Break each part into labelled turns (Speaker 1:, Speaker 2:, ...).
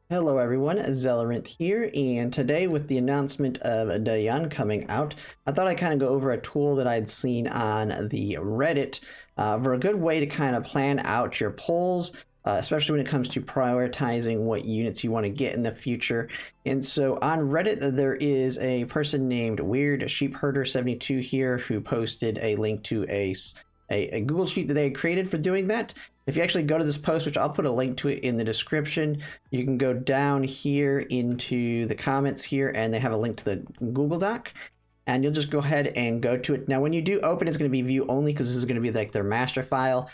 Speaker 1: Hello everyone, Zellerant here, and today with the announcement of Dayan coming out, I thought I'd kind of go over a tool that I'd seen on the Reddit for a good way to kind of plan out your polls, especially when it comes to prioritizing what units you want to get in the future. And so on Reddit, there is a person named Weird Sheepherder72 here who posted a link to a Google Sheet that they had created for doing that. If you actually go to this post, which I'll put a link to it in the description, you can go down here into the comments here, and they have a link to the Google Doc, and you'll just go ahead and go to it. Now, when you do open, it's going to be view only because this is going to be like their master file,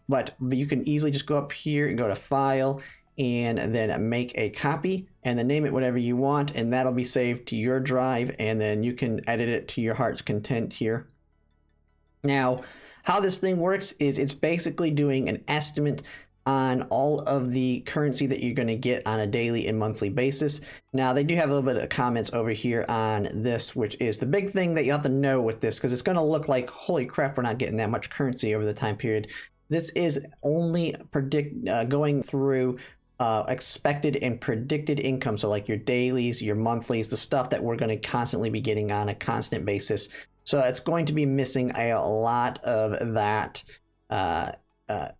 Speaker 1: but you can easily just go up here and go to File, and then make a copy, and then name it whatever you want, and that'll be saved to your drive, and then you can edit it to your heart's content here. Now, how this thing works is it's basically doing an estimate on all of the currency that you're going to get on a daily and monthly basis. Now, they do have a little bit of comments over here on this, which is the big thing that you have to know with this, because it's going to look like, holy crap, we're not getting that much currency over the time period. This is only going through expected and predicted income. So like your dailies, your monthlies, the stuff that we're going to constantly be getting on a constant basis. So it's going to be missing a lot of that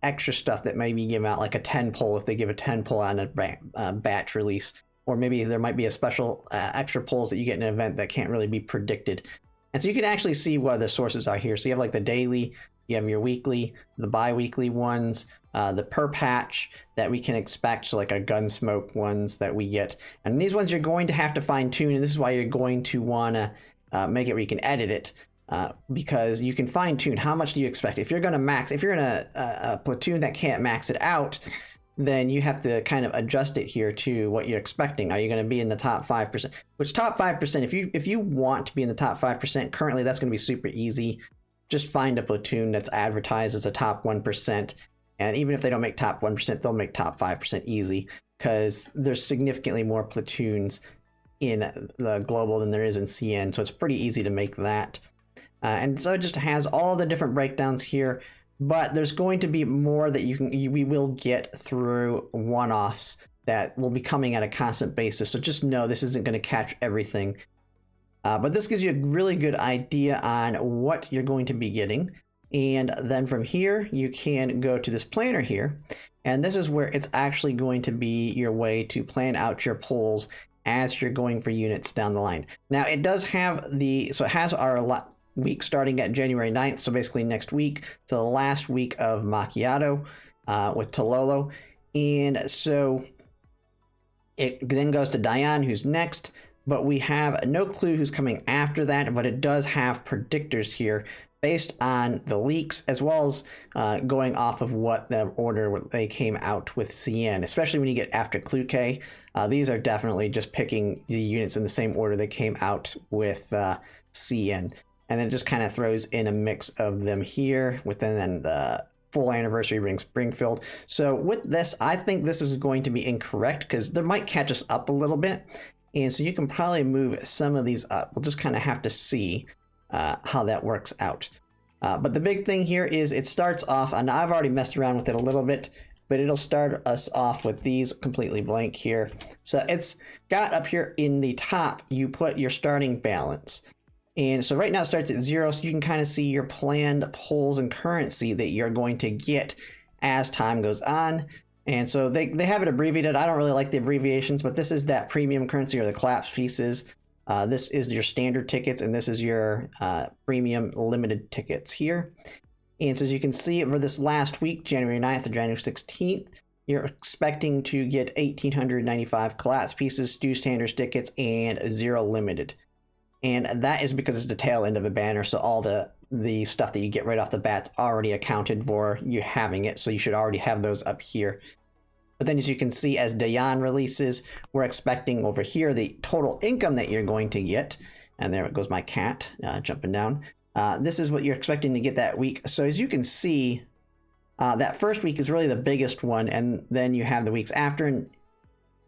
Speaker 1: extra stuff that may be given out, like a 10 pull if they give a 10 pull on a batch release. Or maybe there might be a special extra pulls that you get in an event that can't really be predicted. And so you can actually see what the sources are here. So you have like the daily, you have your weekly, the bi-weekly ones, the per patch that we can expect, so like our Gunsmoke ones that we get. And these ones you're going to have to fine tune, and this is why you're going to want to make it where you can edit it, because you can fine tune how much do you expect. If you're going to max, if you're in a platoon that can't max it out, then you have to kind of adjust it here to what you're expecting. Are you going to be in the top 5%? Which top 5%, if you want to be in the top 5%, currently that's going to be super easy. Just find a platoon that's advertised as a top 1%. And even if they don't make top 1%, they'll make top 5% easy, because there's significantly more platoons in the global than there is in CN, so it's pretty easy to make that. And so it just has all the different breakdowns here, but there's going to be more that we will get through one-offs that will be coming at a constant basis. So just know this isn't going to catch everything, but this gives you a really good idea on what you're going to be getting. And then from here, you can go to this planner here, and this is where it's actually going to be your way to plan out your polls as you're going for units down the line. Now, it does have so it has our week starting at January 9th, so basically next week, to the last week of Macchiato with Tololo. And so it then goes to Dayan, who's next, but we have no clue who's coming after that, but it does have predictors here based on the leaks, as well as going off of what the order they came out with CN, especially when you get after Kluke. These are definitely just picking the units in the same order they came out with CN. And then it just kind of throws in a mix of them here, within the full anniversary ring Springfield. So with this, I think this is going to be incorrect, because there might catch us up a little bit. And so you can probably move some of these up. We'll just kind of have to see how that works out. But the big thing here is it starts off, and I've already messed around with it a little bit, but it'll start us off with these completely blank here. So it's got up here in the top, you put your starting balance. And so right now it starts at 0, so you can kind of see your planned polls and currency that you're going to get as time goes on. And so they have it abbreviated. I don't really like the abbreviations, but this is that premium currency, or the collapse pieces. This is your standard tickets, and this is your premium limited tickets here. And so as you can see, for this last week, January 9th to January 16th, you're expecting to get 1,895 collapse pieces, stew standard tickets, and 0 limited. And that is because it's the tail end of a banner, so all the stuff that you get right off the bat's already accounted for you having it, so you should already have those up here. But then as you can see, as Dayan releases, we're expecting over here the total income that you're going to get. And there goes my cat jumping down. This is what you're expecting to get that week. So as you can see, that first week is really the biggest one. And then you have the weeks after. And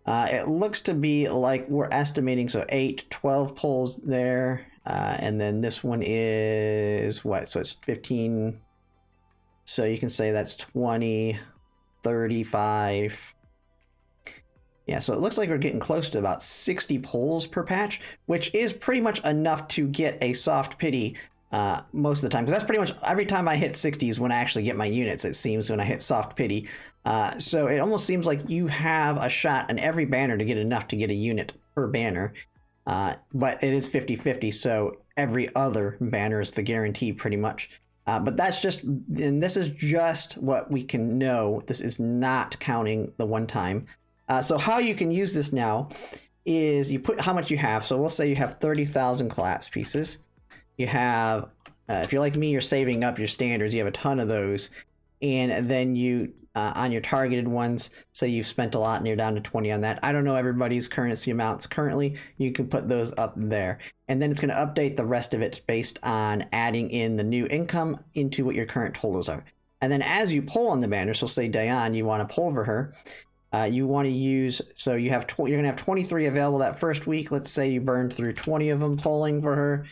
Speaker 1: it looks to be like we're estimating, so 8, 12 pulls there. And then this one is what? So it's 15. So you can say that's 20. 35, Yeah, so it looks like we're getting close to about 60 pulls per patch, which is pretty much enough to get a soft pity most of the time. Because that's pretty much every time I hit 60 is when I actually get my units, it seems, when I hit soft pity. So it almost seems like you have a shot on every banner to get enough to get a unit per banner. But it is 50-50, so every other banner is the guarantee pretty much. But that's just, and this is just what we can know. This is not counting the one time. So how you can use this now is you put how much you have. So we'll say you have 30,000 collapse pieces. You have, if you're like me, you're saving up your standards. You have a ton of those. And then you, on your targeted ones, say you've spent a lot and you're down to 20 on that. I don't know everybody's currency amounts currently. You can put those up there. And then it's going to update the rest of it based on adding in the new income into what your current totals are. And then as you pull on the banner, so say Diane, you want to pull for her. You want to use, so you have you're going to have 23 available that first week. Let's say you burned through 20 of them pulling for her.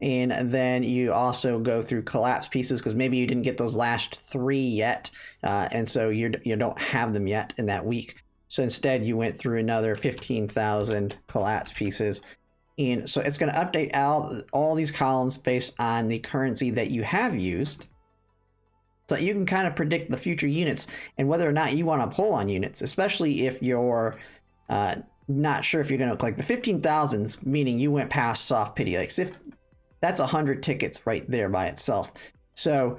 Speaker 1: And then you also go through collapse pieces because maybe you didn't get those last 3 yet. And so you don't have them yet in that week. So instead you went through another 15,000 collapse pieces. And so it's going to update all these columns based on the currency that you have used. So you can kind of predict the future units and whether or not you want to pull on units, especially if you're not sure if you're going to, like the 15,000s, meaning you went past soft pity. Like if that's 100 tickets right there by itself. So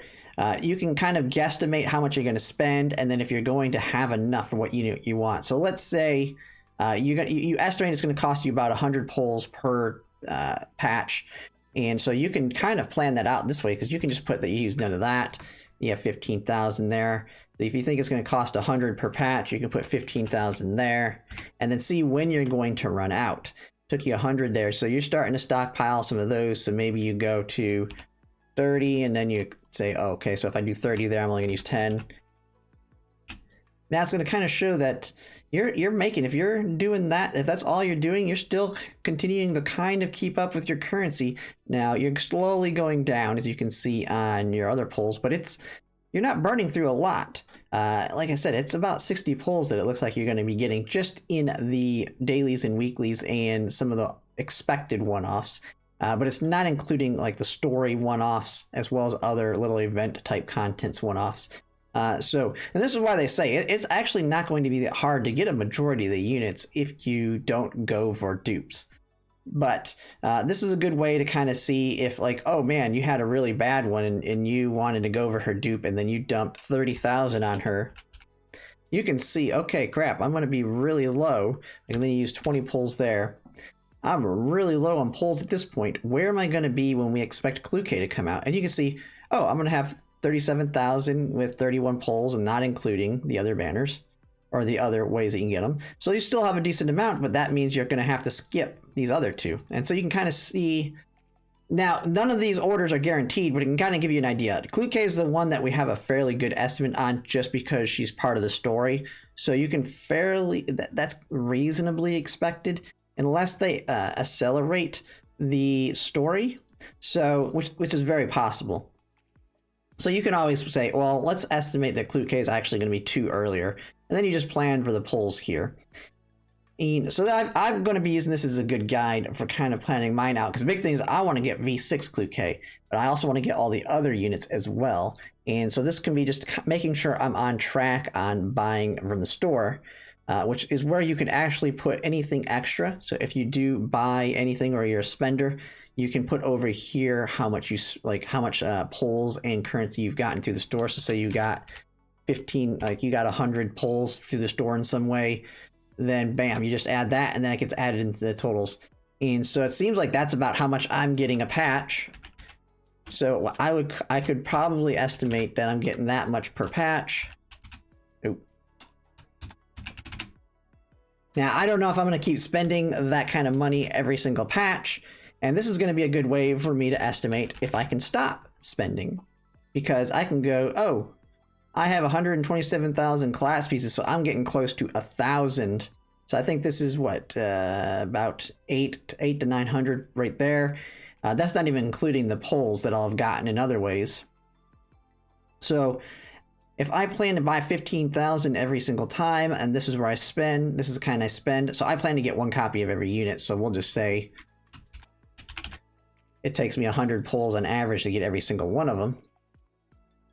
Speaker 1: you can kind of guesstimate how much you're going to spend, and then if you're going to have enough for what you want. So let's say you estimate it's going to cost you about 100 pulls per patch, and so you can kind of plan that out this way because you can just put that you use none of that. You have 15,000 there. So if you think it's going to cost 100 per patch, you can put 15,000 there, and then see when you're going to run out. Took you 100 there, so you're starting to stockpile some of those. So maybe you go to 30, and then you say, oh, okay, so if I do 30 there, I'm only gonna use 10. Now it's gonna kind of show that you're making, if you're doing that, if that's all you're doing, you're still continuing to kind of keep up with your currency. Now you're slowly going down, as you can see on your other pulls, but you're not burning through a lot. Like I said, it's about 60 pulls that it looks like you're going to be getting just in the dailies and weeklies and some of the expected one-offs. But it's not including like the story one-offs as well as other little event type contents one-offs. And this is why they say it's actually not going to be that hard to get a majority of the units if you don't go for dupes. But this is a good way to kind of see if, like, oh man, you had a really bad one and you wanted to go over her dupe and then you dumped 30,000 on her. You can see, okay, crap, I'm going to be really low. And then you use 20 pulls there. I'm really low on pulls at this point. Where am I going to be when we expect Clue K to come out? And you can see, oh, I'm going to have 37,000 with 31 pulls and not including the other banners or the other ways that you can get them. So you still have a decent amount, but that means you're going to have to skip these other two. And so you can kind of see, now none of these orders are guaranteed, but it can kind of give you an idea. Clue K is the one that we have a fairly good estimate on just because she's part of the story. So you can that's reasonably expected unless they accelerate the story. So, which is very possible. So you can always say, well, let's estimate that Clue K is actually going to be 2 earlier. And then you just plan for the pulls here. And so I'm going to be using this as a good guide for kind of planning mine out. Because the big thing is I want to get V6 Clue K, but I also want to get all the other units as well. And so this can be just making sure I'm on track on buying from the store, which is where you can actually put anything extra. So if you do buy anything or you're a spender, you can put over here how much pulls and currency you've gotten through the store. So say you got 15, like you got 100 pulls through the store in some way, then bam, you just add that and then it gets added into the totals. And so it seems like that's about how much I'm getting a patch. So I could probably estimate that I'm getting that much per patch. Oop. Now, I don't know if I'm going to keep spending that kind of money every single patch. And this is going to be a good way for me to estimate if I can stop spending. Because I can go, oh, I have 127,000 class pieces, so I'm getting close to 1,000. So I think this is what, about 8 to 900 right there. That's not even including the pulls that I'll have gotten in other ways. So if I plan to buy 15,000 every single time, and this is where I spend, this is the kind I spend, so I plan to get 1 copy of every unit, so we'll just say it takes me 100 pulls on average to get every single one of them.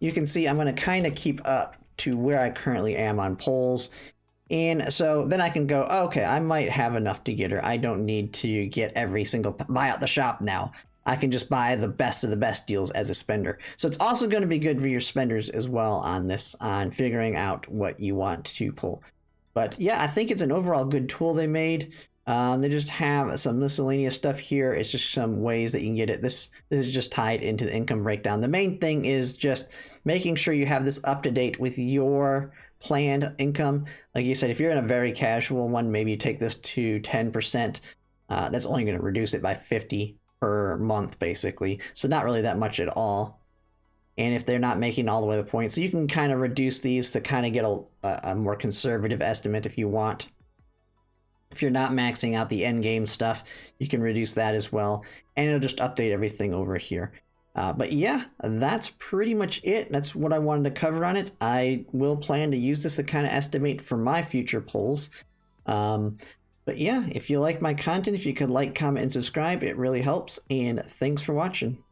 Speaker 1: You can see I'm going to kind of keep up to where I currently am on pulls. And so then I can go, okay, I might have enough to get her. I don't need to get every single buy out the shop now. I can just buy the best of the best deals as a spender. So it's also going to be good for your spenders as well on this, on figuring out what you want to pull. But yeah, I think it's an overall good tool they made. They just have some miscellaneous stuff here. It's just some ways that you can get it. This is just tied into the income breakdown. The main thing is just making sure you have this up to date with your planned income. Like you said, if you're in a very casual one, maybe you take this to 10%. That's only going to reduce it by 50 per month, basically. So not really that much at all. And if they're not making all the way the points, so you can kind of reduce these to kind of get a more conservative estimate if you want. If you're not maxing out the end game stuff, you can reduce that as well. And it'll just update everything over here. But yeah, that's pretty much it. That's what I wanted to cover on it. I will plan to use this to kind of estimate for my future polls. But yeah, if you like my content, if you could like, comment, and subscribe, it really helps. And thanks for watching.